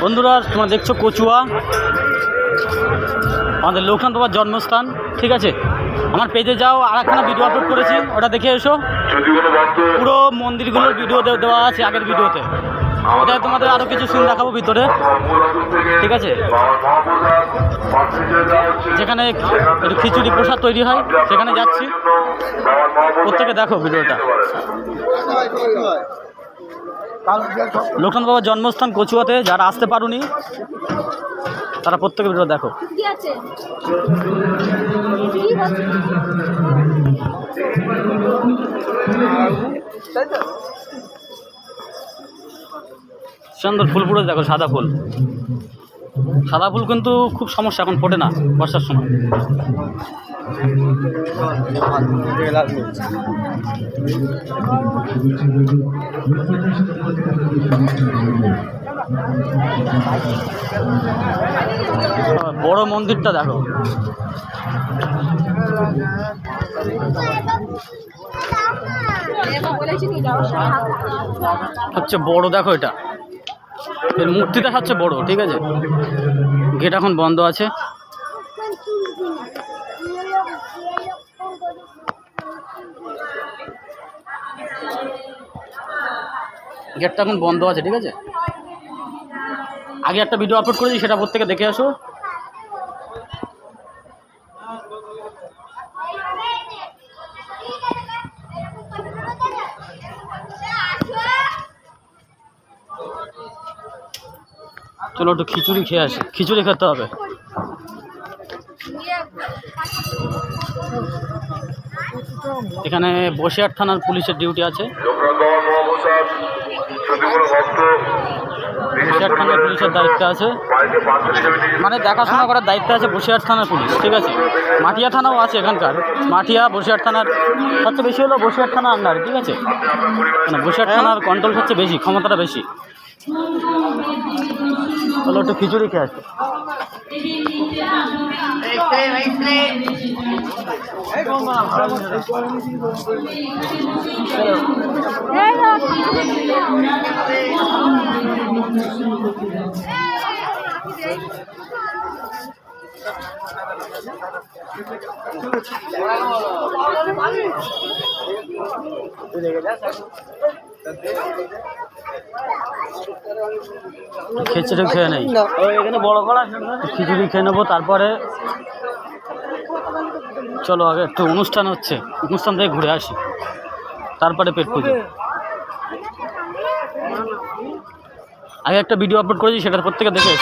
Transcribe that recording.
বন্ধুরা তোমরা দেখছো কচুয়া, আমাদের লোকনাথ বাবার জন্মস্থান। ঠিক আছে, আমার পেজে যাও, আর একখানা ভিডিও আপলোড করেছি, ওটা দেখে এসো। পুরো মন্দিরগুলোর ভিডিও দেওয়া আছে আগের ভিডিওতে। ওটা তোমাদের আরও কিছু সিন দেখাবো ভিতরে। ঠিক আছে, যেখানে একটু খিচুড়ি প্রসাদ তৈরি হয় সেখানে যাচ্ছি, প্রত্যেকে দেখো ভিডিওটা। লোকনাথ বাবার জন্মস্থান কচুয়াতে, যারা আসতে পারোনি তারা প্রত্যেকে ভিডিও দেখো। সুন্দর ফুল ফুটে দেখো, সাদা ফুল। সাদা ফুল কিন্তু খুব সমস্যা, এখন ফোটে না বর্ষার সময়। বড় মন্দিরটা দেখো, সবচেয়ে বড় দেখো এটা, এর মূর্তিটা সবচেয়ে বড়। ঠিক আছে, গেট এখন বন্ধ আছে। গেটটা এখন বন্ধ আছে। ঠিক আছে, আগে একটা ভিডিও আপলোড করেছি, সেটা প্রত্যেকে দেখে আসো। চলো একটু খিচুড়ি খেয়ে আসি, খিচুড়ি খেতে হবে। এখানে বসিরহাট থানার পুলিশের ডিউটি আছে। বসিরহাট থানার পুলিশের দায়িত্ব আছে, মানে দেখাশোনা করার দায়িত্ব আছে বসিরহাট থানার পুলিশ। ঠিক আছে, মাটিয়া থানাও আছে এখানকার, মাটিয়া বসিরহাট থানার সবচেয়ে বেশি হলো বসিরহাট থানার আন্ডারে। ঠিক আছে, মানে বসিরহাট থানার কন্ট্রোল সবচেয়ে বেশি, ক্ষমতাটা বেশি। চলো একটু খিচুড়ি খেয়ে আসি। খিচুড়ি খেয়ে নেই, এখানে বড় করা খিচুড়ি খেয়ে নেবো, তারপরে চলো আগে একটু অনুষ্ঠান হচ্ছে, অনুষ্ঠান থেকে ঘুরে আসি, তারপরে পেট পুজো। আগে একটা ভিডিও আপলোড করেছি, সেটা প্রত্যেকে দেখে